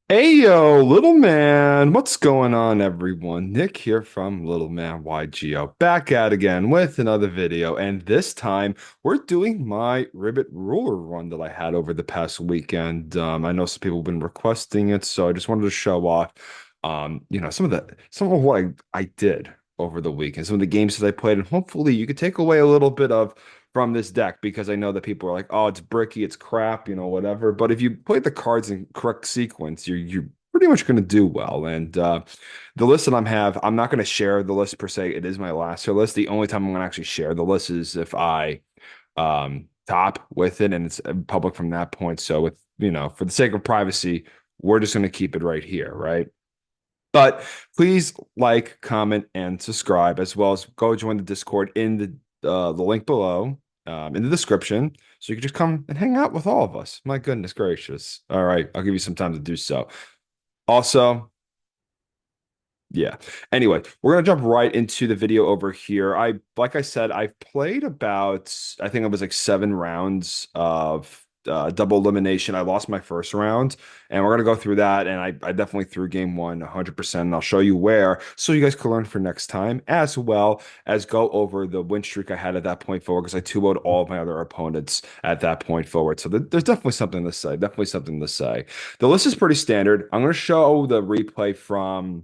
Hey yo, little man, what's going on, everyone? Nick here from Little Man YGO, back at again with another video, and this time we're doing my Ribbit Ruler run that I had over the past weekend. I know some people have been requesting it, so I just wanted to show off, some of what I did over the weekend, some of the games that I played, and hopefully you could take away a little bit of from this deck because I know that people are like, oh, it's bricky, it's crap, whatever. But if you play the cards in correct sequence, you're pretty much going to do well. And the list that I'm not going to share the list per se. It is my last year list. The only time I'm going to actually share the list is if I top with it and it's public from that point. So for the sake of privacy, we're just going to keep it right here, right? But please like, comment, and subscribe, as well as go join the Discord in the link below, in the description, so you can just come and hang out with all of us. My goodness gracious! All right, I'll give you some time to do so. Also, yeah. Anyway, we're gonna jump right into the video over here. Like I said, I've played about, I think it was like 7 rounds of double elimination. I lost my first round, and we're gonna go through that. And I definitely threw game one 100%. And I'll show you where, so you guys can learn for next time, as well as go over the win streak I had at that point forward, because I 2-0'd all of my other opponents at that point forward. So there's definitely something to say. Definitely something to say. The list is pretty standard. I'm gonna show the replay from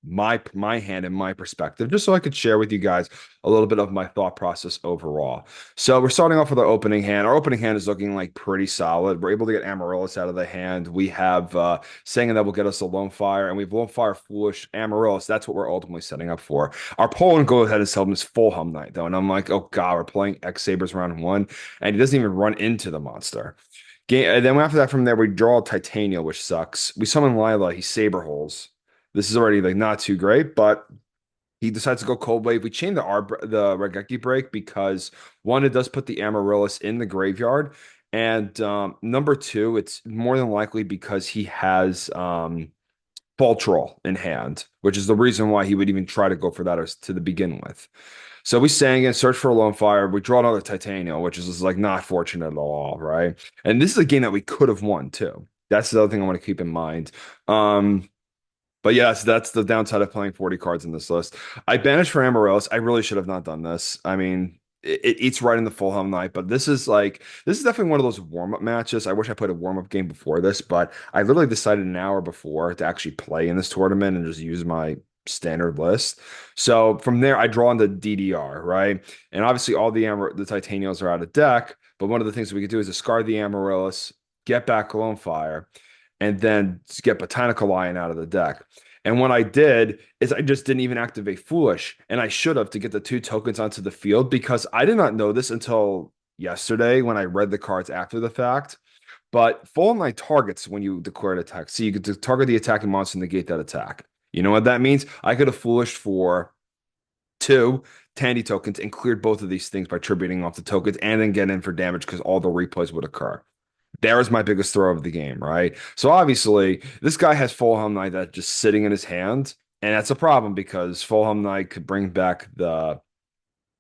my hand and my perspective, just so I could share with you guys a little bit of my thought process overall. So we're starting off with our opening hand. Our opening hand is looking like pretty solid. We're able to get Amaryllis out of the hand. We have saying that will get us a Lone Fire, and we have Lone Fire, Foolish, Amaryllis. That's what we're ultimately setting up for. Our Poland go ahead and tell him is full Hum Knight though, and I'm like, oh god, we're playing X Sabers round one, and he doesn't even run into the monster. And then after that, from there, we draw Titania, which sucks. We summon Lila. He Saber Holes. This is already like not too great, but he decides to go Cold Wave. We chain the Regeki break because one, it does put the Amaryllis in the graveyard, and number two, it's more than likely because he has Fall Troll in hand, which is the reason why he would even try to go for that to the begin with. So we sang and search for a Lone Fire. We draw another Titania, which is like not fortunate at all, right? And this is a game that we could have won too. That's the other thing I want to keep in mind. Um, but yes, that's the downside of playing 40 cards in this list. I banished for Amaryllis. I really should have not done this. I mean, it eats right in the full Helm Night, but this is definitely one of those warm-up matches. I wish I played a warm-up game before this, but I literally decided an hour before to actually play in this tournament and just use my standard list. So from there, I draw into DDR, right? And obviously all the Titanials are out of deck, but one of the things we could do is discard the Amaryllis, get back Lone Fire, and then get Botanical Lion out of the deck. And what I did is I just didn't even activate Foolish, and I should have to get the 2 tokens onto the field because I did not know this until yesterday when I read the cards after the fact. But Full Knight targets when you declare an attack. So you could target the attacking monster and negate that attack. You know what that means? I could have Foolish for 2 Tandy tokens and cleared both of these things by tributing off the tokens and then get in for damage because all the replays would occur. There is my biggest throw of the game, right? So obviously, this guy has Fulham Knight that just sitting in his hand, and that's a problem because Fulham Knight could bring back the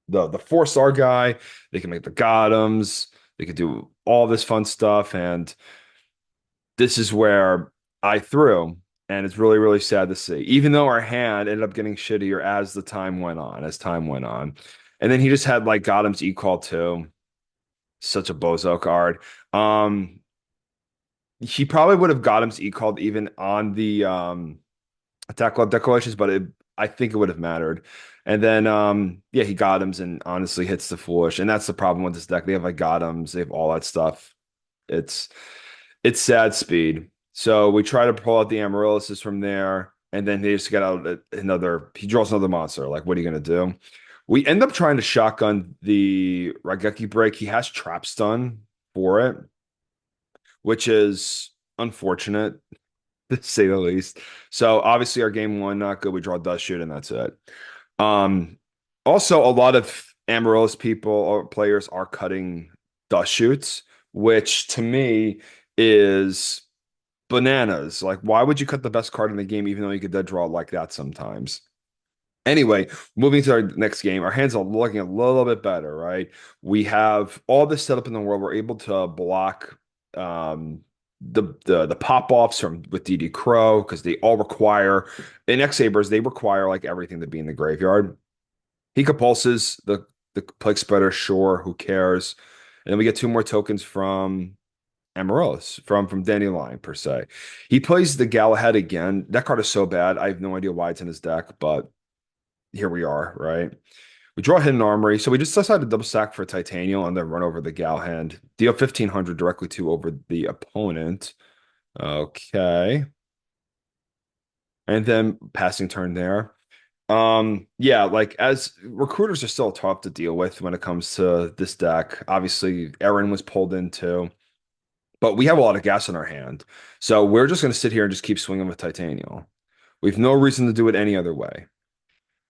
4-star guy. They can make the Gothams. They could do all this fun stuff, and this is where I threw, and it's really really sad to see. Even though our hand ended up getting shittier as the time went on, and then he just had like Gothams E-Call too. Such a bozo card. Um, he probably would have got him called even on the attack club declarations, but I think it would have mattered. And then yeah, he got him and honestly hits the foolish. And that's the problem with this deck. They have like got him, they have all that stuff. It's it's sad speed. So we try to pull out the Amaryllis from there, and then they just get out another, he draws another monster. Like, what are you gonna do? We end up trying to shotgun the Raigeki break. He has trap stun for it, which is unfortunate to say the least. So obviously our game one not good. We draw Dust Shoot and that's it. Um, Also a lot of Amaryllis people or players are cutting Dust Shoots, which to me is bananas. Like, why would you cut the best card in the game even though you could dead draw like that sometimes? Anyway, moving to our next game, our hands are looking a little bit better, right? We have all this setup in the world. We're able to block. the pop-offs from with DD Crow because they all require in X-Sabers, they require like everything to be in the graveyard. He compulses the Plague Spreader, sure, who cares? And then we get two more tokens from Amaryllis, from Dandelion per se. He plays the Galahad again. That card is so bad. I have no idea why it's in his deck, but here we are, right? We draw Hidden Armory, so we just decided to double stack for Titanium and then run over the Galahand. Deal 1500 directly to over the opponent. Okay. And then passing turn there. Yeah, like as recruiters are still tough to deal with when it comes to this deck. Obviously, Aaron was pulled into, but we have a lot of gas in our hand. So we're just going to sit here and just keep swinging with Titanium. We've no reason to do it any other way.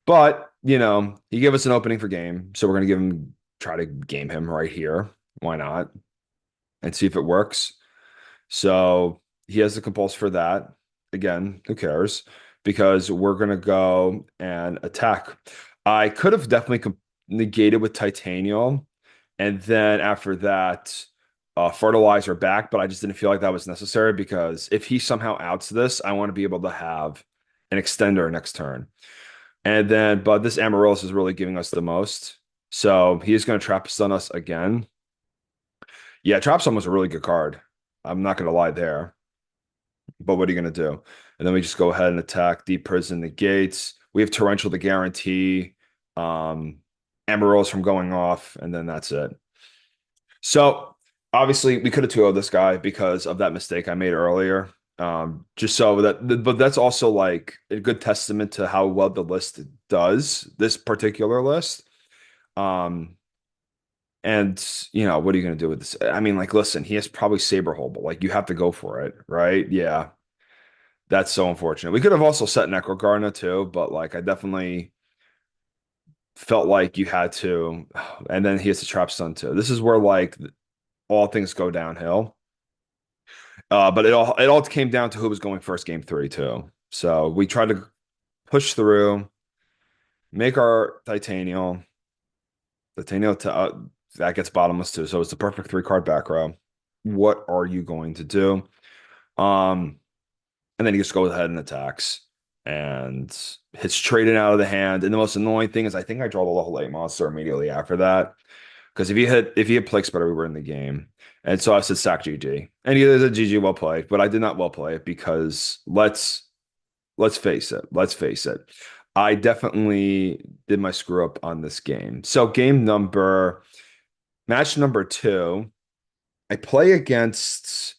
But, he gave us an opening for game, so we're going to try to game him right here. Why not? And see if it works. So he has the compulse for that. Again, who cares? Because we're going to go and attack. I could have definitely negated with Titanium. And then after that, fertilizer back, but I just didn't feel like that was necessary because if he somehow outs this, I want to be able to have an extender next turn. And then, but this Amaryllis is really giving us the most. So he is going to trap stun us again. Yeah, trap stun was a really good card. I'm not going to lie there. But what are you going to do? And then we just go ahead and attack, deep prison the gates. We have torrential to guarantee Amaryllis from going off, and then that's it. So obviously we could have 2-0'd this guy because of that mistake I made earlier. Just so that, but that's also like a good testament to how well the list does, this particular list. Um, and what are you going to do with this? I mean, like, listen, he has probably Saberhold, but like, you have to go for it, right? Yeah, that's so unfortunate. We could have also set Necrogarna too, but like, I definitely felt like you had to. And then he has the Trap Stun too. This is where like all things go downhill. But it all came down to who was going first game three too. So we tried to push through, make our Titanium. Titanium that gets bottomless too. So it's the perfect 3-card back row. What are you going to do? Um, and then he just goes ahead and attacks and hits traded out of the hand. And the most annoying thing is I think I draw the level 8 monster immediately after that. Because if he had Plague Spreader, we were in the game. And so I said sack GG. And he is a GG well played, but I did not well play it because let's face it. Let's face it. I definitely did my screw up on this game. So match number 2, I play against,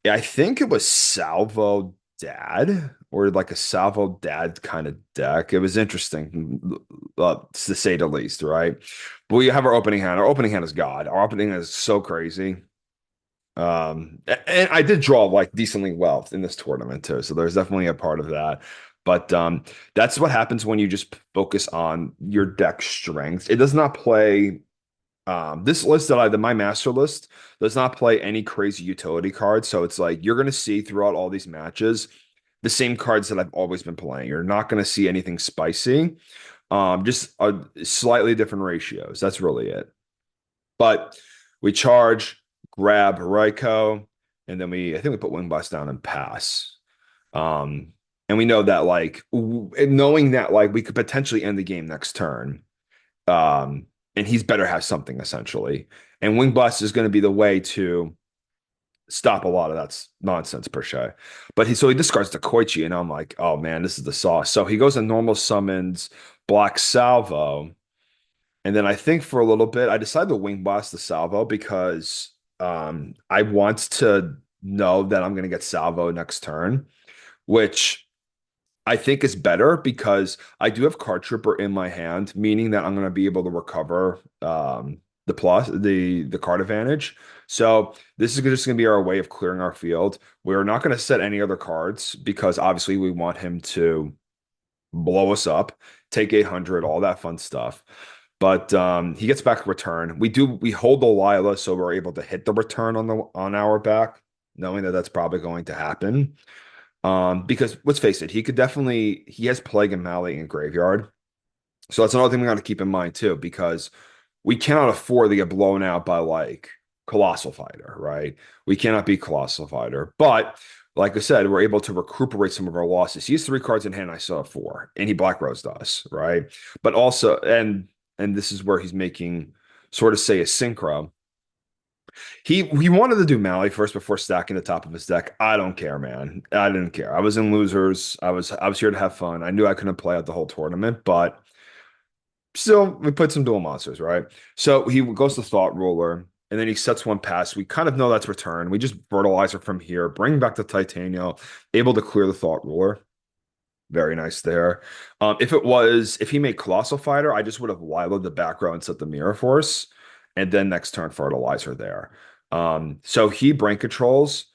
I think it was Salvo Dad or like a Salvo Dad kind of deck. It was interesting, to say the least, right? But we have our opening hand. Our opening hand is God. Our opening hand is so crazy. And I did draw like decently well in this tournament too, so there's definitely a part of that. But that's what happens when you just focus on your deck strength. It does not play this list my master list does not play any crazy utility cards. So it's like you're gonna see throughout all these matches the same cards that I've always been playing. You're not gonna see anything spicy. Just slightly different ratios. That's really it. But we charge, grab Raiko, and then I think we put Wing Blast down and pass. Um, and we know that like knowing that like we could potentially end the game next turn. And he's better have something essentially. And Wing Blast is going to be the way to stop a lot of that nonsense per se. But he discards the Koichi, and I'm like, oh man, this is the sauce. So he goes and normal summons Black Salvo. And then I think for a little bit, I decided to Wing Blast the Salvo because I want to know that I'm going to get Salvo next turn, which I think is better because I do have Card Trooper in my hand, meaning that I'm going to be able to recover the card advantage. So this is just going to be our way of clearing our field. We're not going to set any other cards because obviously we want him to blow us up, take 800, all that fun stuff. But he gets back a return. We hold the Lila, so we're able to hit the return on our back, knowing that that's probably going to happen. Because let's face it, he has Plague and Mally in graveyard. So that's another thing we got to keep in mind too, because we cannot afford to get blown out by like Colossal Fighter, right? We cannot beat Colossal Fighter. But like I said, we're able to recuperate some of our losses. He has three cards in hand, I saw four, and he Black Rosed us, right? But also, and this is where he's making sort of say a synchro. He wanted to do Mally first before stacking the top of his deck. I don't care, man. I didn't care. I was in losers. I was here to have fun. I knew I couldn't play out the whole tournament, but still, we put some dual monsters, right? So he goes to Thought Ruler, and then he sets one pass. We kind of know that's return. We just fertilizer from here, bring back the Titania, able to clear the Thought Ruler. Very nice there. If he made Colossal Fighter, I just would have Lilo'd the back row and set the Mirror Force, and then next turn fertilizer there. So he brain controls.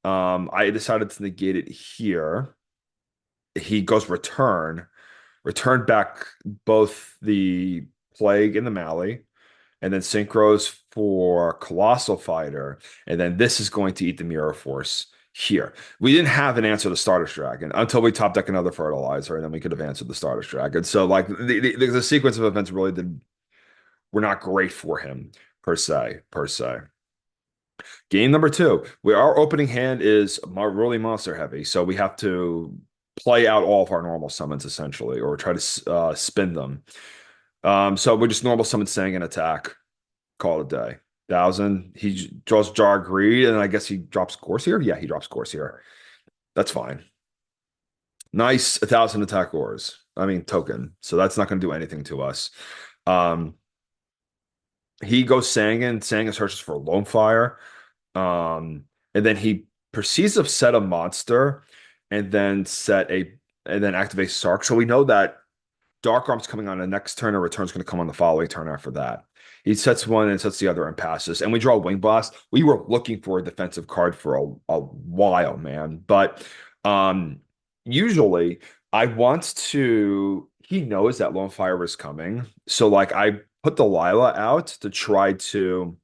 I decided to negate it here. He goes return back both the Plague and the Mally, and then synchros for Colossal Fighter, and then this is going to eat the Mirror Force here. We didn't have an answer to Stardust Dragon until we top deck another fertilizer, and then we could have answered the Stardust Dragon. So like the sequence of events really were not great for him per se. Game number two, our opening hand is really monster heavy, so we have to play out all of our normal summons essentially, or try to spin them. So we just normal summon Sang and attack, call it a day. 1,000. He draws Jar Greed, and I guess he drops Course here. Yeah, he drops Course here. That's fine. Nice 1,000 attack ores. I mean token. So that's not going to do anything to us. Um, he goes Sangan. Sangan searches for Lone Fire. And then he proceeds to set a monster and then activate Sark. So we know that Dark Arm's coming on the next turn, and Return's going to come on the following turn after that. He sets one and sets the other and passes. And we draw Wing Blast. We were looking for a defensive card for a while, man. But usually I want to. He knows that Lone Fire is coming. So like I put the Lila out to try to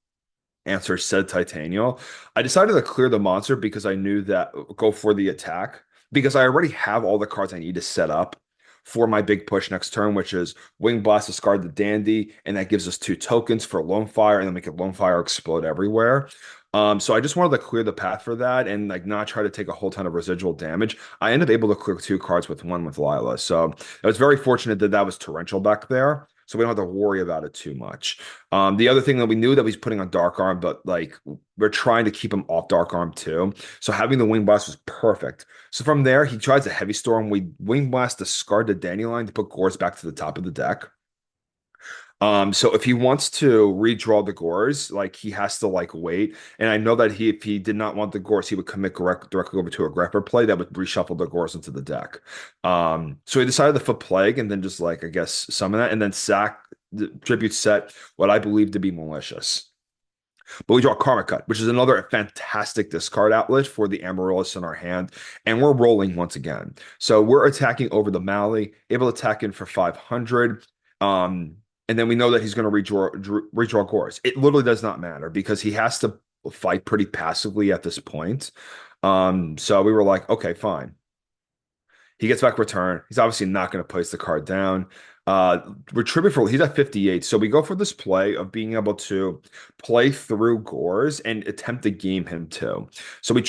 answer said Titanial. I decided to clear the monster because I knew that go for the attack because I already have all the cards I need to set up for my big push next turn, which is Wing Blast, discard the Dandy, and that gives us two tokens for Lone Fire, and then make it Lone Fire explode everywhere. So I just wanted to clear the path for that and like not try to take a whole ton of residual damage. I ended up able to clear two cards with one with Lila. So I was very fortunate that that was torrential back there. So we don't have to worry about it too much. The other thing that we knew that he's putting on Dark Arm, but like we're trying to keep him off Dark Arm too. So having the Wing Blast was perfect. So from there, he tries a Heavy Storm. We Wing Blast, discard the Dandelion to put Gores back to the top of the deck. So if he wants to redraw the Gores, like he has to like wait. And I know that if he did not want the Gores, he would commit directly over to a Grepper play that would reshuffle the Gores into the deck. So he decided to flip Plague and then just like I guess summon that and then sack the tribute set what I believe to be malicious. But we draw Karma Cut, which is another fantastic discard outlet for the Amaryllis in our hand. And we're rolling once again. So we're attacking over the Mally, able to attack in for 500. And then we know that he's going to redraw Gores. It literally does not matter because he has to fight pretty passively at this point. So we were like, okay, fine. He gets back return. He's obviously not going to place the card down. Retribute for he's at 58. So we go for this play of being able to play through Gores and attempt to game him too. So we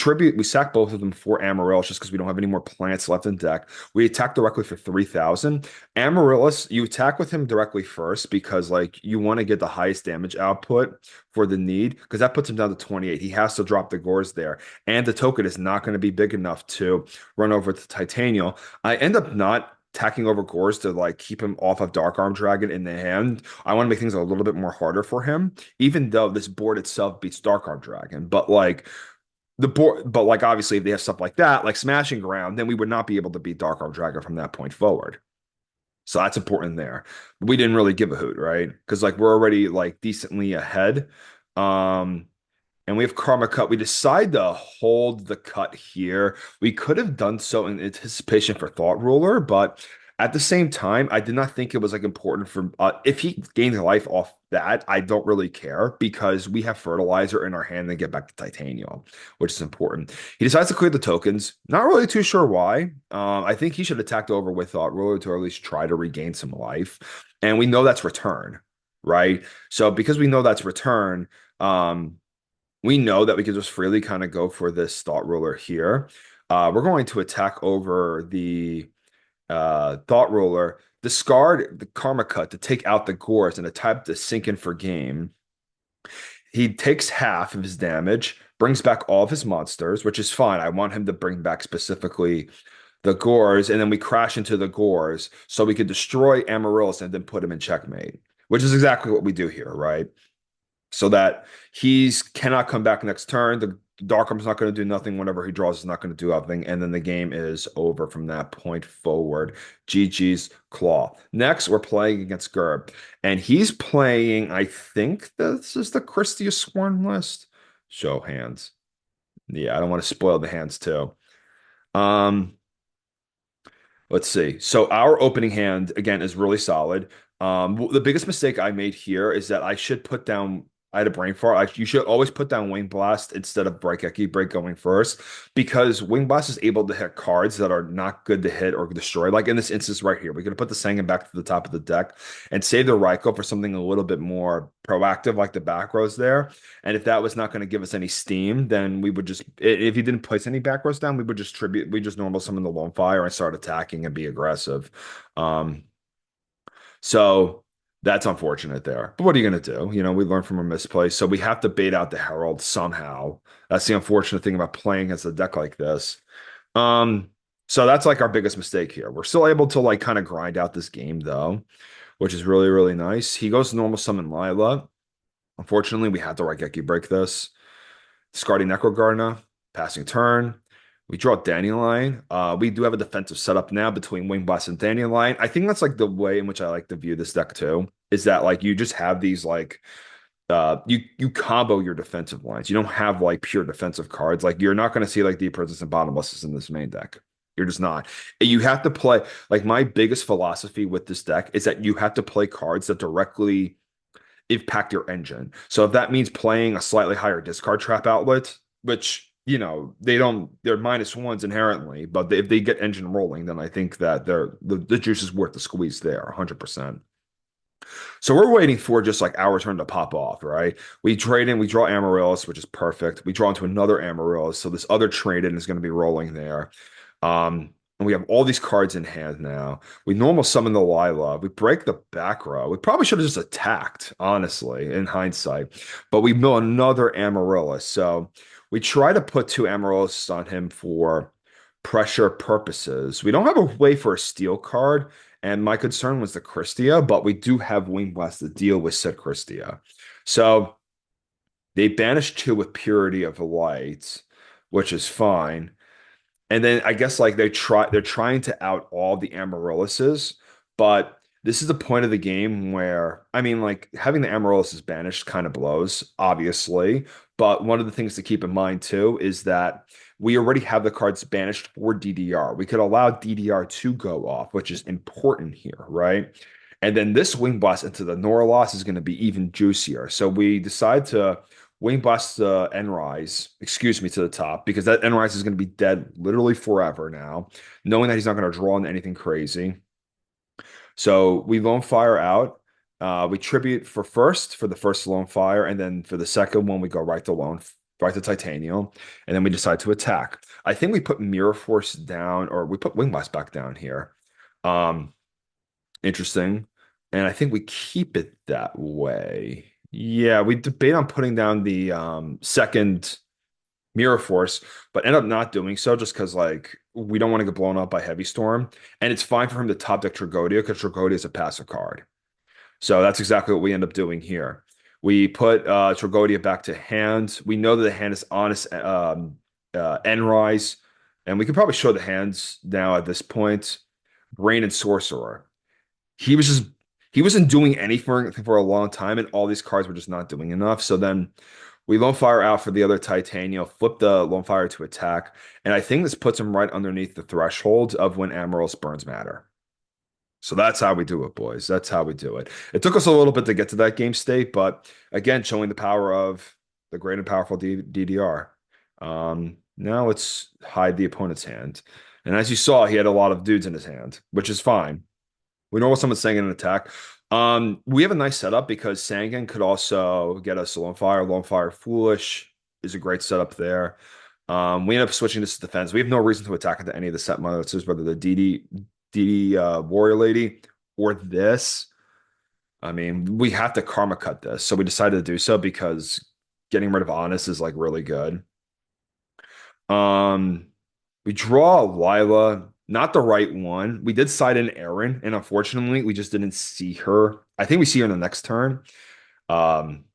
sack both of them for Amaryllis just because we don't have any more plants left in deck. We attack directly for 3,000. Amaryllis, you attack with him directly first because like you want to get the highest damage output for the need because that puts him down to 28. He has to drop the Gores there. And the token is not going to be big enough to run over to Titanial. I end up not tacking over Gores to like keep him off of Dark Arm Dragon in the hand. I want to make things a little bit more harder for him, even though this board itself beats Dark Arm Dragon. But like obviously if they have stuff like that, like Smashing Ground, then we would not be able to beat Dark Arm Dragon from that point forward. So that's important there. We didn't really give a hoot, right? Because like we're already like decently ahead. And we have Karma Cut. We decide to hold the cut here. We could have done so in anticipation for Thought Ruler, but at the same time, I did not think it was like important for if he gains life off that, I don't really care because we have fertilizer in our hand and get back to Titanium, which is important. He decides to clear the tokens. Not really too sure why. I think he should have attacked over with Thought Ruler to at least try to regain some life. And we know that's return, right? So because we know that's return, we know that we can just freely kind of go for this thought ruler here. We're going to attack over the thought ruler, discard the karma cut to take out the gores and attempt to sink in for game. He takes half of his damage, brings back all of his monsters, which is fine. I want him to bring back specifically the gores, and then we crash into the gores so we could destroy Amaryllis and then put him in checkmate, which is exactly what we do here, right? So that he's cannot come back next turn. The Darkroom's not going to do nothing. Whenever he draws, is not going to do nothing. And then the game is over from that point forward. GG's Claw. Next, we're playing against Gerb. And he's playing, I think this is the Christia Sworn list. Show hands. Yeah, I don't want to spoil the hands too. Um, Let's see. So our opening hand again is really solid. The biggest mistake I made here is that I should put down. I had a brain fart. You should always put down Wing Blast instead of Break going first, because Wing Blast is able to hit cards that are not good to hit or destroy. Like in this instance right here, we're gonna put the Sangan back to the top of the deck and save the Raikou for something a little bit more proactive, like the back rows there. And if that was not going to give us any steam, then we would just, if he didn't place any back rows down, we would just we just normal summon the Lone Fire and start attacking and be aggressive. Um, so that's unfortunate there. But what are you going to do? You know, we learn from a misplay. So we have to bait out the Herald somehow. That's the unfortunate thing about playing against a deck like this. Um, so that's like our biggest mistake here. We're still able to like kind of grind out this game though, which is really, really nice. He goes normal summon Lila. Unfortunately, we had to Raigeki break this. Discarding Necrogarna, passing turn. We draw Dandelion. We do have a defensive setup now between Wing Blast and Dandelion. I think that's like the way in which I like to view this deck too, is that like you just have these like you combo your defensive lines. You don't have like pure defensive cards. Like you're not going to see like Deep Princess and Bottomlesses in this main deck. You're just not. You have to play like my biggest philosophy with this deck is that you have to play cards that directly impact your engine. So if that means playing a slightly higher discard trap outlet, which you know they're minus ones inherently, but if they get engine rolling, then I think that the juice is worth the squeeze there, 100%. So we're waiting for just like our turn to pop off, right? We trade in, we draw Amaryllis, which is perfect. We draw into another Amaryllis, so this other trade in is going to be rolling there. And we have all these cards in hand now. We normal summon the Lila. We break the back row. We probably should have just attacked, honestly, in hindsight. But we mill another Amaryllis. So we try to put two Amaryllis on him for pressure purposes. We don't have a way for a steel card, and my concern was the Christia, but we do have Wing Blast to deal with said Christia. So they banished two with Purity of Light, which is fine. And then I guess like they're trying to out all the Amaryllises, but this is the point of the game where I mean like having the Amaryllises banished kind of blows, obviously. But one of the things to keep in mind too is that we already have the cards banished for DDR. We could allow DDR to go off, which is important here, right? And then this Wing Blast into the Norloss is going to be even juicier. So we decide to Wing Blast Enrise, excuse me, to the top, because that Enrise is going to be dead literally forever now, knowing that he's not going to draw into anything crazy. So we Lone Fire out. We tribute for the first Lone Fire, and then for the second one, we go right to Titanium, and then we decide to attack. I think we put Mirror Force down, or we put Wing Blast back down here. Um, Interesting. And I think we keep it that way. Yeah, we debate on putting down the second Mirror Force, but end up not doing so just because like we don't want to get blown up by Heavy Storm. And it's fine for him to top deck Tragodia because Tragodia is a passive card. So that's exactly what we end up doing here. We put Tragodia back to hand. We know that the hand is honest Enrise, and we can probably show the hands now at this point. Brain and Sorcerer. He was just he wasn't doing anything for a long time, and all these cards were just not doing enough. So then we Lone Fire out for the other Titania, flip the Lone Fire to attack, and I think this puts him right underneath the threshold of when Amaryllis burns matter. So that's how we do it, boys. That's how we do it. It took us a little bit to get to that game state, but again, showing the power of the great and powerful DDR. Now let's hide the opponent's hand. And as you saw, he had a lot of dudes in his hand, which is fine. We know what someone's saying in an attack. We have a nice setup because Sangan could also get us Lone Fire Foolish. is a great setup there. We end up switching this to defense. We have no reason to attack into any of the set monsters, whether the DD Warrior Lady or this. I mean, we have to karma cut this, so we decided to do so because getting rid of Honest is like really good. Um, we draw Lila, not the right one. We did side in Erin, and unfortunately, we just didn't see her. I think we see her in the next turn. Um,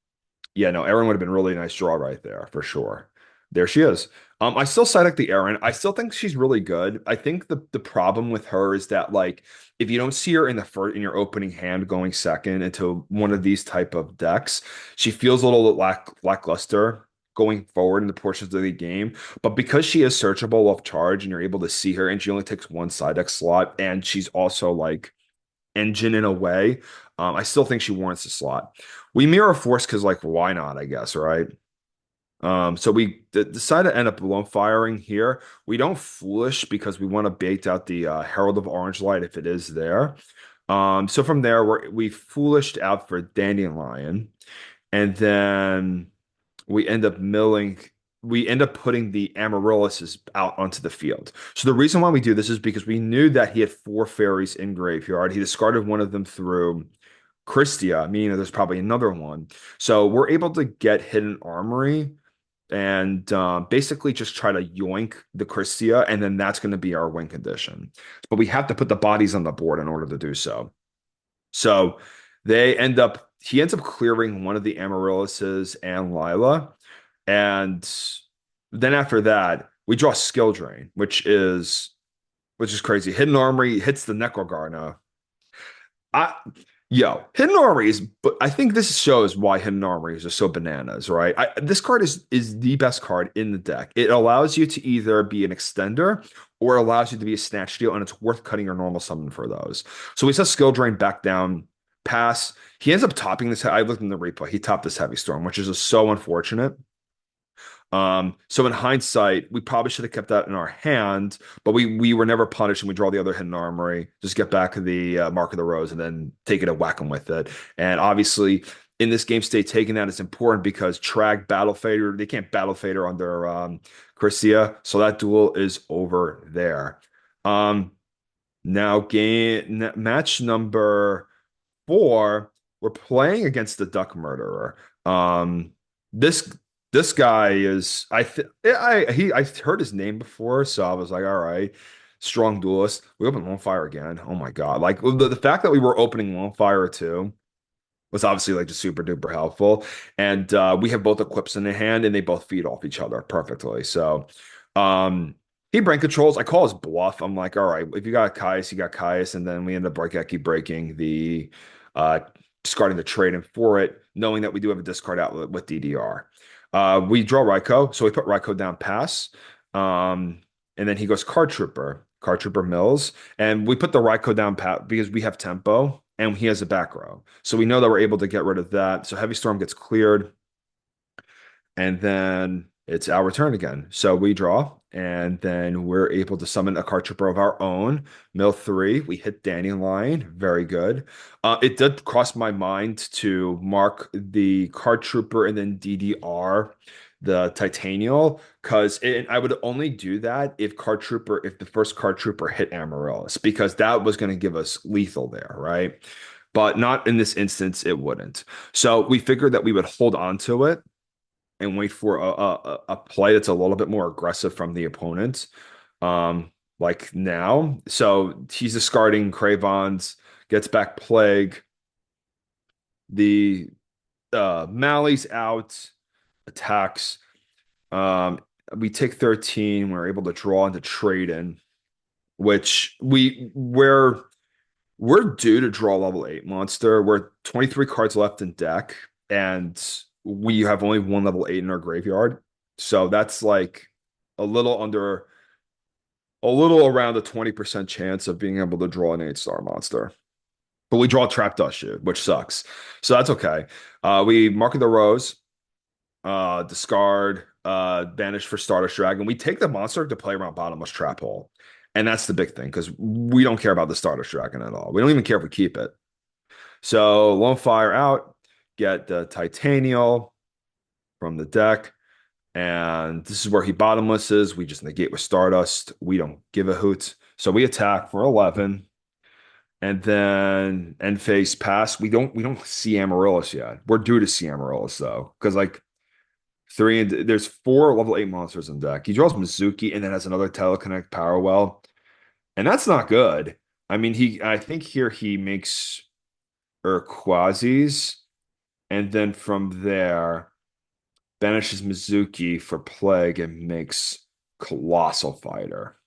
yeah, no, Erin would have been really nice draw right there for sure. There she is. I still side like the Erin. I still think she's really good. I think the problem with her is that like if you don't see her in the first in your opening hand going second into one of these type of decks, she feels a little lackluster going forward in the portions of the game. But because she is searchable off charge and you're able to see her and she only takes one side deck slot and she's also like engine in a way. I still think she warrants a slot. We mirror force because, like, why not? I guess, right? So we decide to end up lone firing here. We don't foolish because we want to bait out the Herald of Orange Light if it is there. So from there, we foolished out for Dandelion, and then we end up milling. We end up putting the Amaryllis out onto the field. So the reason why we do this is because we knew that he had four fairies in graveyard. He discarded one of them through Christia, meaning that there's probably another one. So we're able to get Hidden Armory and basically just try to yoink the Christia, and then that's going to be our win condition. But we have to put the bodies on the board in order to do so. So he ends up clearing one of the Amaryllises and Lila. And then after that, we draw Skill Drain, which is crazy. Hidden Armory hits the Necrogarna. I Hidden Armories, but I think this shows why Hidden Armories are so bananas, right? This card is the best card in the deck. It allows you to either be an extender or allows you to be a snatch steal, and it's worth cutting your normal summon for those. So we set Skill Drain back down, pass. He ends up topping this. I looked in the replay. He topped this Heavy Storm, which is just so unfortunate. So in hindsight, we probably should have kept that in our hand, but we were never punished, and we draw the other Hidden Armory, just get back the Mark of the Rose, and then take it and whack them with it. And obviously, in this game state, taking that is important because Trag Battle Fader, they can't Battle Fader under Chrysia, so that duel is over there. Um, Now match number four, we're playing against the Duck Murderer. This this guy is I heard his name before, so I was like, all right, strong duelist. We open Lone Fire again. Oh my God. Like the fact that we were opening Lone Fire too was obviously like just super duper helpful. And we have both equips in the hand and they both feed off each other perfectly. So um he brain controls. I call his bluff. I'm like, all right, if you got Caius, you got Caius, and then we end up keep breaking the uh discarding the trade and for it, knowing that we do have a discard outlet with DDR. We draw Raiko, so we put Raiko down pass. And then he goes Card Trooper Mills, and we put the Raiko down pat because we have tempo and he has a back row. So we know that we're able to get rid of that. So Heavy Storm gets cleared, and then it's our turn again. So we draw, and then we're able to summon a card trooper of our own. Mill three, we hit Dandelion. Very good. It did cross my mind to mark the card trooper and then DDR the Titanial, because I would only do that if the first card trooper hit Amaryllis, because that was going to give us lethal there, right? But not in this instance, it wouldn't. So we figured that we would hold on to it and wait for a play that's a little bit more aggressive from the opponent. Like now. So he's discarding Cravons, gets back Plague. The Mally's out, attacks. Um, we take 13. We're able to draw into trade in, which we're due to draw level 8 monster. We're 23 cards left in deck, and we have only one level 8 in our graveyard. So that's like a little under, a little around a 20% chance of being able to draw an 8-star monster. But we draw Trap Dust Shoot, which sucks. So that's okay. We mark the Rose, discard, banish for Stardust Dragon. We take the monster to play around bottomless trap hole. And that's the big thing because we don't care about the Stardust Dragon at all. We don't even care if we keep it. So Lone Fire out, get the Titanial from the deck, And this is where he bottomlesses. We just negate with Stardust. We don't give a hoot. So we attack for 11. And then end phase pass. We don't see Amaryllis yet. We're due to see Amaryllis though. Because like three and there's four level 8 monsters in deck. He draws Mizuki and then has another Teleconnect Power Well. And that's not good. I mean, I think here he makes Urquazis, and then from there banishes Mizuki for Plague and makes Colossal Fighter.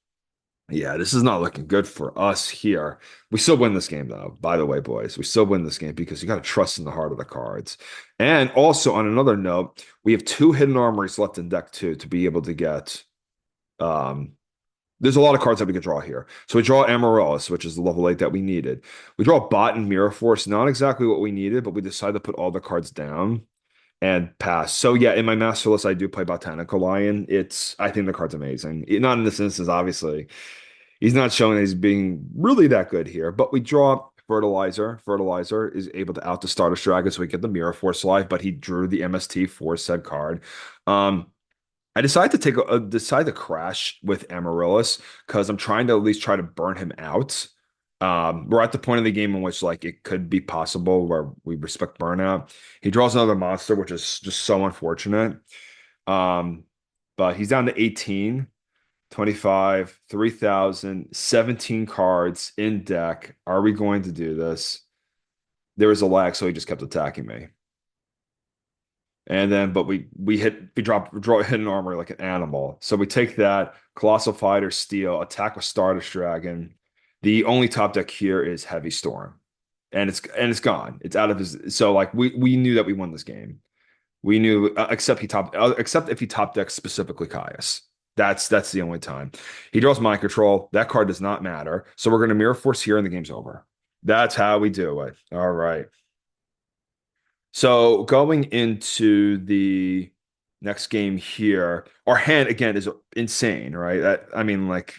Yeah, this is not looking good for us here. We still win this game, though. By the way, boys, we still win this game because you got to trust in the heart of the cards. And also, on another note, we have two hidden armories left in deck two to be able to get. Um, there's a lot of cards that we could draw here. So we draw Amaryllis, which is the level 8 that we needed. We draw Bot and Mirror Force, not exactly what we needed, but we decided to put all the cards down and pass. So yeah, in my master list, I do play Botanical Lion. I think the card's amazing. Not in this instance, obviously. He's not showing that he's being really that good here, but we draw Fertilizer. Fertilizer is able to out the Stardust Dragon, so we get the Mirror Force life, but he drew the MST for said card. Um, I decided to decide to crash with Amaryllis because I'm trying to at least try to burn him out. We're at the point of the game in which like it could be possible where we respect burnout. He draws another monster, which is just so unfortunate. Um, but he's down to 18, 25, 3,000, 17 cards in deck. Are we going to do this? There was a lag, so he just kept attacking me. And then, but we draw hidden armor like an animal. So we take that Colossal Fighter, Steel, attack with Stardust Dragon. The only top deck here is Heavy Storm, and it's gone. It's out of his. So like we knew that we won this game. We knew, except if he top decks specifically Caius. That's the only time. He draws Mind Control. That card does not matter. So we're going to Mirror Force here, and the game's over. That's how we do it. All right. So going into the next game here, our hand again is insane, right? I mean, like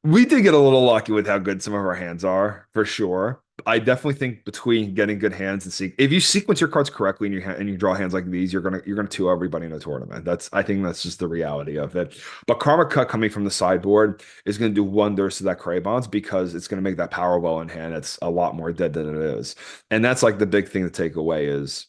we did get a little lucky with how good some of our hands are, for sure. I definitely think between getting good hands and if you sequence your cards correctly and you draw hands like these, you're gonna 2 everybody in a tournament. I think that's just the reality of it. But Karma Cut coming from the sideboard is gonna do wonders to that Craybons because it's gonna make that Power Well in hand. It's a lot more dead than it is, and that's like the big thing to take away is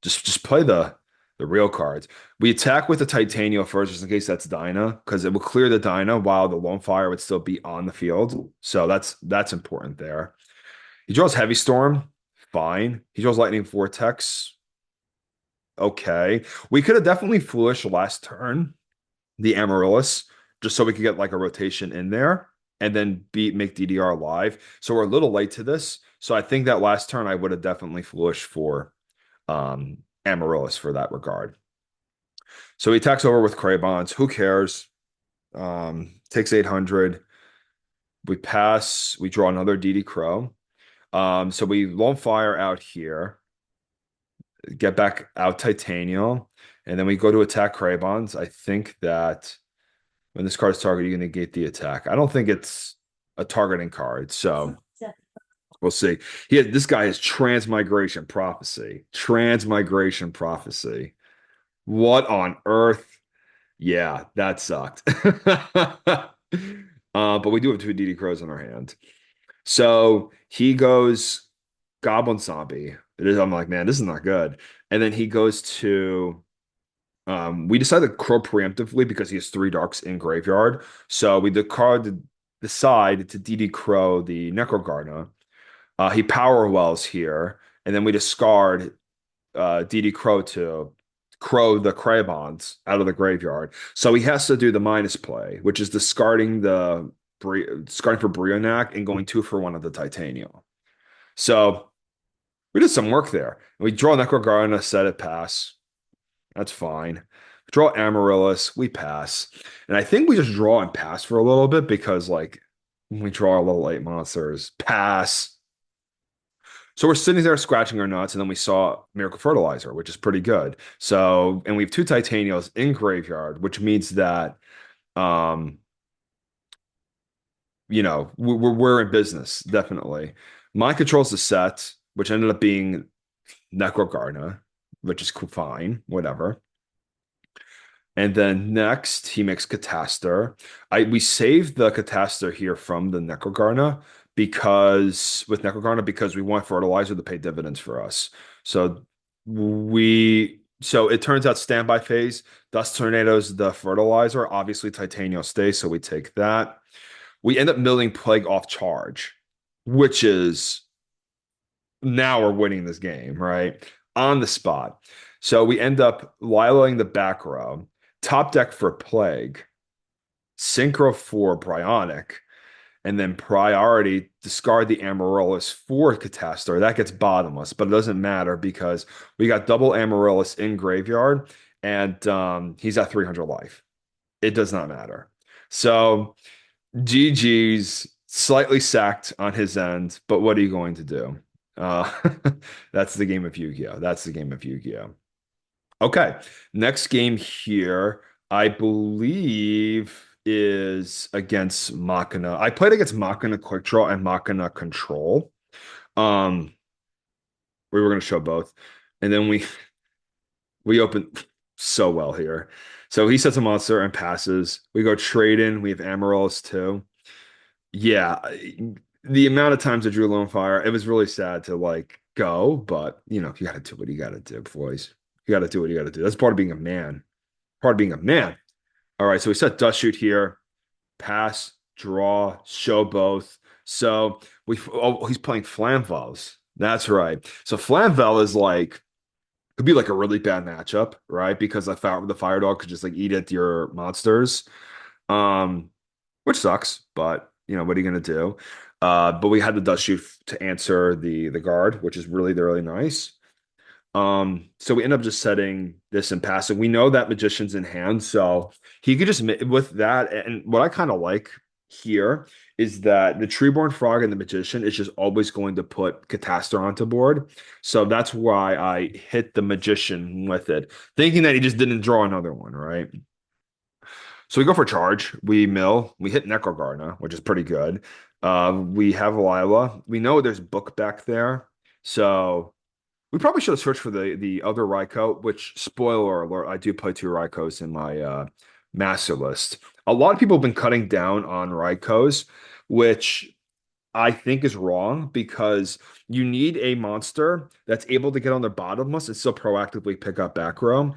just play the real cards. We attack with the Titania first, just in case that's Dyna, because it will clear the Dyna while the Lone Fire would still be on the field. So that's important there. He draws Heavy Storm, fine. He draws Lightning Vortex, okay. We could have definitely foolish last turn the Amaryllis, just so we could get like a rotation in there and then make DDR live. So we're a little late to this. So I think that last turn I would have definitely foolish for Amaryllis for that regard. So he attacks over with Craybons. Who cares? Takes 800. We pass. We draw another DD Crow. So we Lone Fire out here. Get back out Titanium. And then we go to attack Craybons. I think that when this card is targeted, you can negate the attack. I don't think it's a targeting card. So we'll see. This guy has Transmigration Prophecy. Transmigration Prophecy. What on earth? Yeah, that sucked. But we do have two DD Crows in our hand. So he goes Goblin Zombie. I'm like, man, this is not good. And then he goes to we decided to Crow preemptively because he has 3 darks in graveyard. So we decide to DD Crow the Necrogarna. He Power Wells here, and then we discard DD Crow to Crow the Craybons out of the graveyard. So he has to do the minus play, which is discarding for Brionac and going 2 for 1 of the Titanium. So we did some work there. We draw Necrogarna, set it, pass. That's fine. Draw Amaryllis, we pass. And I think we just draw and pass for a little bit because like when we draw our little 8 monsters, pass. So we're sitting there scratching our nuts, and then we saw Miracle Fertilizer, which is pretty good. So, and we have 2 Titanials in graveyard, which means that, um, we're in business, definitely. Mind Control's the set, which ended up being Necrogarna, which is cool, fine, whatever. And then next he makes Cataster. We saved the Cataster here from the Necrogarna because we want fertilizer to pay dividends for us. So so it turns out standby phase, Dust Tornadoes, the fertilizer, obviously Titanium stays, so we take that. We end up milling Plague off charge, which is now we're winning this game, right? On the spot. So we end up liloing the back row, top deck for Plague, Synchro for Bryonic, and then priority discard the Amaryllis for Catastor. That gets bottomless, but it doesn't matter because we got double Amaryllis in graveyard and he's at 300 life. It does not matter. So GG's slightly sacked on his end, but what are you going to do? Uh, that's the game of Yu-Gi-Oh! That's the game of Yu-Gi-Oh! Okay, next game here, I believe is against Machina. I played against Machina Quick Draw and Machina Control. Um, we were going to show both, and then we opened so well here. So he sets a monster and passes. We go trade in. We have Amaryllis too. Yeah, the amount of times I drew Lone Fire, it was really sad to like go, but you got to do what you got to do, boys. You got to do what you got to do. That's part of being a man. Part of being a man. All right, so we set Dust Shoot here, pass, draw, show both. So he's playing Flamvels. That's right. So Flamvel is like could be like a really bad matchup, right? Because the fire dog could just like eat at your monsters. Um, which sucks, but what are you gonna do? But we had the Dust Shoot to answer the guard, which is really nice. So we end up just setting this and passing. We know that Magician's in hand, so he could just with that. And what I kind of like here is that the Treeborn Frog and the Magician is just always going to put Catastor onto board. So that's why I hit the Magician with it, thinking that he just didn't draw another one, right? So we go for charge. We mill. We hit Necrogarna, which is pretty good. We have Lila. We know there's book back there, so. We probably should have searched for the other Raiko, which spoiler alert, I do play two Raikos in my master list. A lot of people have been cutting down on Raikos, which I think is wrong because you need a monster that's able to get on their bottomless and still proactively pick up back row.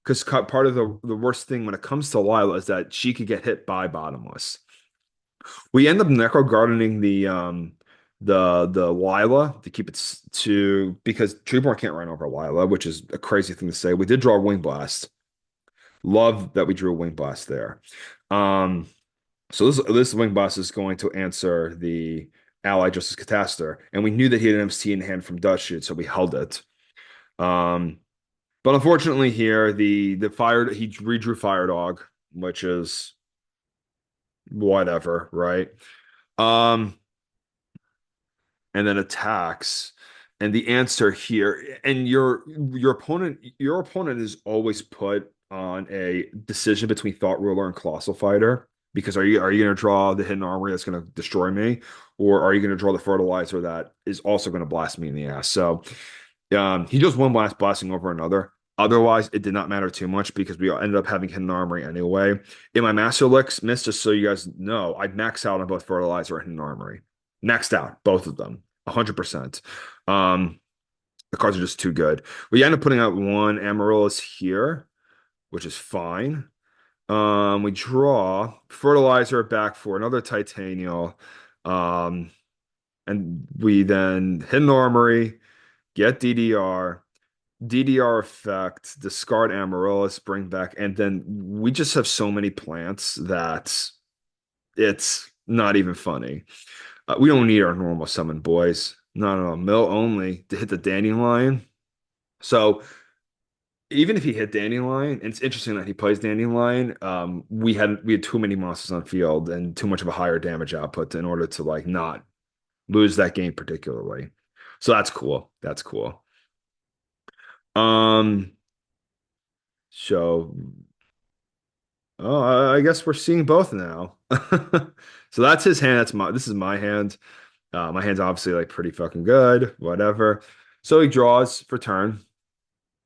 Because part of the worst thing when it comes to Lila is that she could get hit by bottomless. We end up necro gardening the Lila to keep to because Treeborn can't run over Lila, which is a crazy thing to say. We did draw a Wing Blast. Love that we drew a Wing Blast there. Um, so this Wing Blast is going to answer the Ally Justice Cataster, and we knew that he had an MC in hand from Dust Shoot, so we held it. Um, but unfortunately here, the fire he redrew Fire Dog, which is whatever, right? Um, and then attacks. And the answer here, and your opponent is always put on a decision between Thought Ruler and Colossal Fighter. Because are you going to draw the hidden armory that's going to destroy me, or are you going to draw the fertilizer that is also going to blast me in the ass? So he just one blast blasting over another. Otherwise, it did not matter too much because we ended up having hidden armory anyway. In my Master Mist, just so you guys know, I maxed out on both fertilizer and hidden armory. Maxed out, both of them, 100%. Um, the cards are just too good. We end up putting out one Amaryllis here, which is fine. We draw fertilizer back for another Titanial. Um, and we then hidden armory, get DDR effect, discard Amaryllis, bring back, and then we just have so many plants that it's not even funny. We don't need our normal summon, boys. No, mill only to hit the Dandelion. So even if he hit Dandelion, and it's interesting that he plays Dandelion, we had too many monsters on field and too much of a higher damage output in order to like not lose that game particularly. So that's cool. That's cool. Um, so oh, I guess we're seeing both now. So that's his hand. This is my hand. My hand's obviously like pretty fucking good, whatever. So he draws for turn,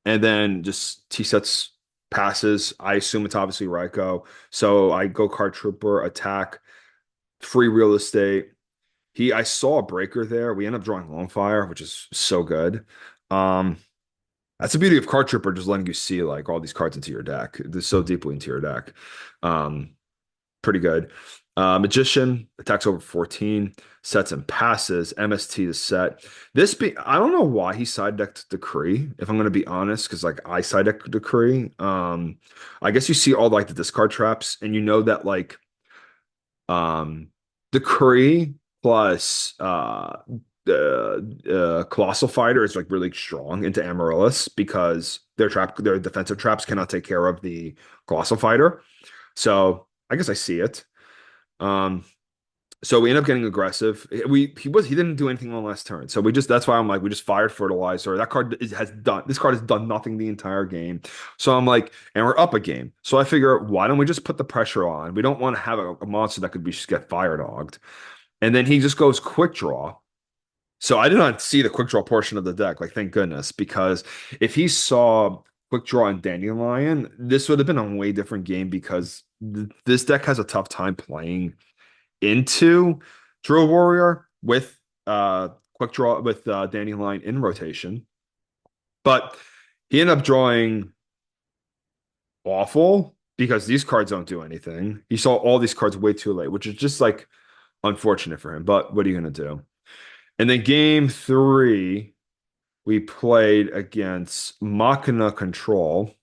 and then just he sets passes. I assume it's obviously Raikou. So I go Card Trooper, attack, free real estate. I saw a breaker there. We end up drawing Lone Fire, which is so good. Um, that's the beauty of Card Trooper, just letting you see like all these cards into your deck. They're so deeply into your deck. Um, Pretty good. Magician attacks over 14, sets and passes. MST is set. I don't know why he side decked Decree, if I'm going to be honest, because like I side decked Decree. I guess you see all like the discard traps, and you know that like Decree plus Colossal Fighter is like really strong into Amaryllis because their defensive traps cannot take care of the Colossal Fighter. So I guess I see it. Um, so we end up getting aggressive. He didn't do anything on last turn. So that's why I'm like we just fired fertilizer. This card has done nothing the entire game. So I'm like, and we're up a game. So I figure why don't we just put the pressure on? We don't want to have a monster that could be just get fire dogged. And then he just goes quick draw. So I did not see the quick draw portion of the deck, like thank goodness, because if he saw quick draw and Dandelion, this would have been a way different game because this deck has a tough time playing into Drill Warrior with quick draw with Dandelion in rotation. But he ended up drawing awful because these cards don't do anything. He saw all these cards way too late, which is just like unfortunate for him. But what are you gonna do? And then game three, we played against Machina Control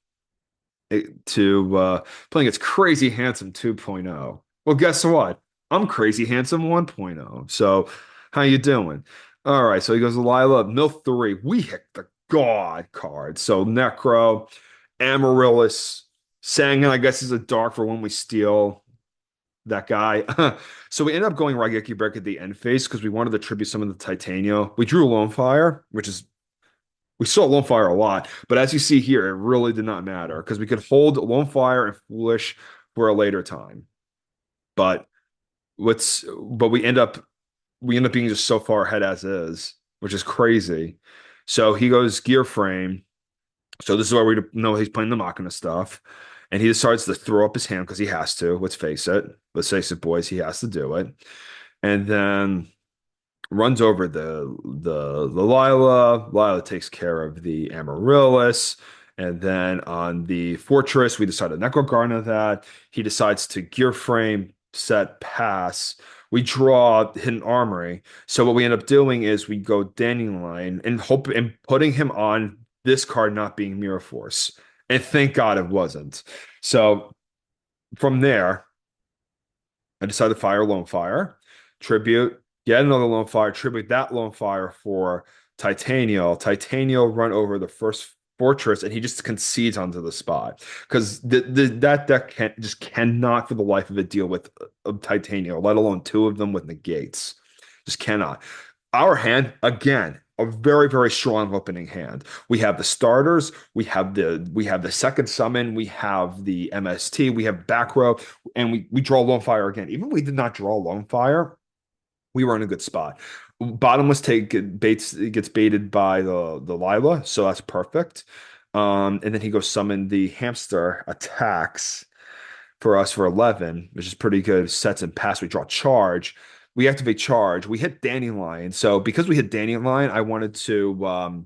to playing its Crazy Handsome 2.0. Well, guess what? I'm Crazy Handsome 1.0. So how you doing? All right, so he goes Lila, Mill 3. We hit the God card. So Necro, Amaryllis, Sangan, I guess is a dark for when we steal that guy. So we ended up going Raigeki Break at the end phase because we wanted to tribute some of the Titania. We drew Lone Fire, which is we saw Lone Fire a lot, but as you see here, it really did not matter because we could hold Lone Fire and Foolish for a later time. But but we end up being just so far ahead as is, which is crazy. So he goes Gear Frame. So this is where we know he's playing the Machina stuff. And he decides to throw up his hand because he has to. Let's face it. Let's face it, boys. He has to do it. And then runs over the Lila. Lila takes care of the Amaryllis. And then on the Fortress, we decide to Necro Garner that. He decides to Gear Frame, set, pass. We draw Hidden Armory. So what we end up doing is we go Dandelion and putting him on this card not being Mirror Force. And thank God it wasn't. So from there, I decided to fire Lone Fire, tribute, get another Lone Fire, tribute that Lone Fire for Titanial. Titanial run over the first fortress, and he just concedes onto the spot because that deck just cannot for the life of it deal with Titanial, let alone two of them with negates. Just cannot. Our hand, again, a very, very strong opening hand. We have the starters, we have the second summon, we have the MST, we have back row, and we draw Lone Fire again. Even if we did not draw Lone Fire, we were in a good spot. Bottomless gets baited by the Lila, so that's perfect. And then he goes summon the hamster attacks for us for 11, which is pretty good. Sets and pass. We draw charge. We activate charge. We hit Dandelion. So because we hit Dandelion, I wanted to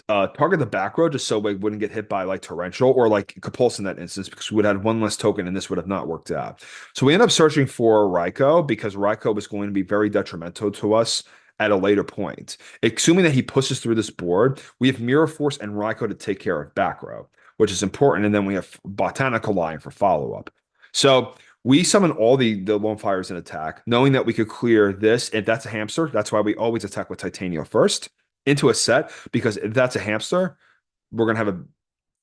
target the back row just so we wouldn't get hit by like Torrential or like Compulse in that instance because we would have had one less token and this would have not worked out. So we end up searching for Raikou because Raikou was going to be very detrimental to us at a later point. Assuming that he pushes through this board, we have Mirror Force and Raikou to take care of back row, which is important. And then we have Botanical Lion for follow-up. So we summon all the Lone Fires in attack, knowing that we could clear this. If that's a hamster, that's why we always attack with Titania first into a set because if that's a hamster, we're gonna have a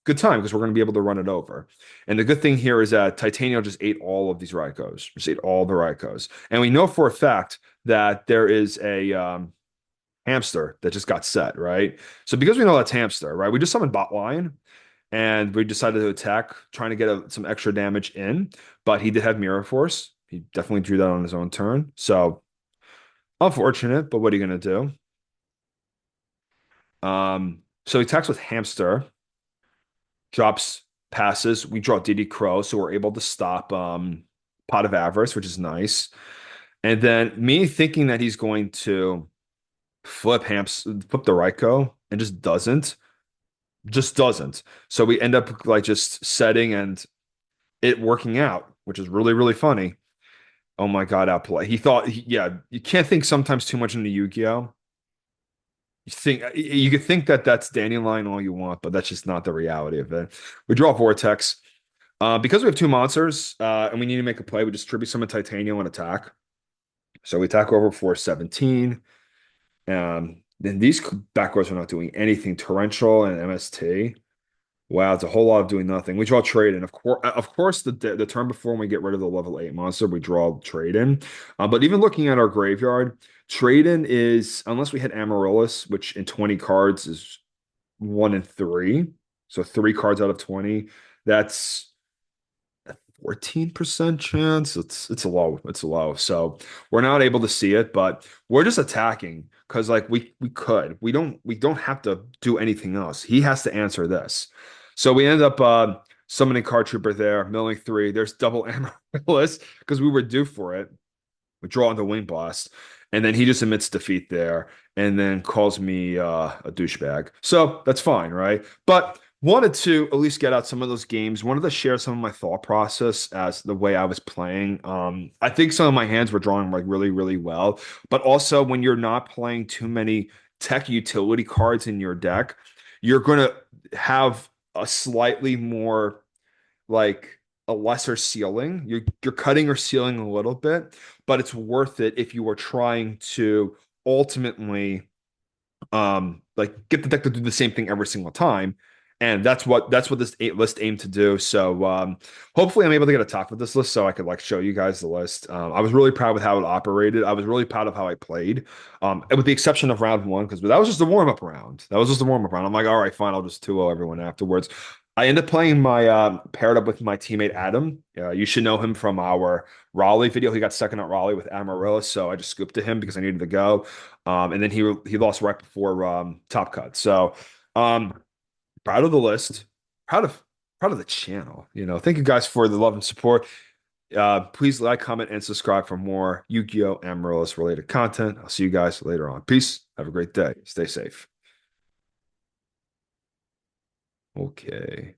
good time because we're gonna be able to run it over. And the good thing here is that Titania just ate all of these Raikous, just ate all the Raikous, and we know for a fact that there is a hamster that just got set, right? So because we know that's hamster, right? We just summoned Bot Lion. And we decided to attack, trying to get some extra damage in. But he did have Mirror Force. He definitely drew that on his own turn. So unfortunate, but what are you gonna do? So he attacks with Hamster. drops passes. We draw Diddy Crow, so we're able to stop Pot of Avarice, which is nice. And then me thinking that he's going to flip the Ryko and just doesn't. So we end up like just setting and it working out, which is really, really funny. Oh my God, outplay. Yeah, you can't think sometimes too much into Yu-Gi-Oh. You could think that that's Dandelion all you want, but that's just not the reality of it. We draw Vortex. Because we have two monsters, and we need to make a play, we distribute some of Titanium and attack. So we attack over for 17. Then these back rows are not doing anything. Torrential and MST. Wow, it's a whole lot of doing nothing. We draw trade in. Of course, the turn before when we get rid of the level 8 monster, we draw trade in. But even looking at our graveyard, trade in is unless we hit Amaryllis, which in 20 cards is 1 in 3. So 3 cards out of 20. That's 14% chance. It's a low. It's a low. So we're not able to see it, but we're just attacking because like we could. We don't have to do anything else. He has to answer this. So we end up summoning Card Trooper there, milling 3. There's double Amaryllis because we were due for it. We draw into Wing Blast, and then he just admits defeat there, and then calls me a douchebag. So that's fine, right? But wanted to at least get out some of those games. Wanted to share some of my thought process as the way I was playing. I think some of my hands were drawing like really, really well, but also when you're not playing too many tech utility cards in your deck, you're gonna have a slightly more like a lesser ceiling. You're cutting or sealing a little bit, but it's worth it if you are trying to ultimately like get the deck to do the same thing every single time. And that's what this list aimed to do. So hopefully I'm able to get a talk with this list so I could like show you guys the list. I was really proud with how it operated. I was really proud of how I played. With the exception of round one, because that was just a warm-up round. That was just a warm-up round. I'm like, all right, fine, I'll just 2-0 everyone afterwards. I ended up playing my paired up with my teammate Adam. You should know him from our Raleigh video. He got second at Raleigh with Amaryllis, so I just scooped to him because I needed to go. And then he lost right before top cut. So proud of the list, proud of proud of the channel. Thank you guys for the love and support. Please like, comment, and subscribe for more Yu-Gi-Oh! Amaryllis related content. I'll see you guys later on. Peace. Have a great day. Stay safe. Okay.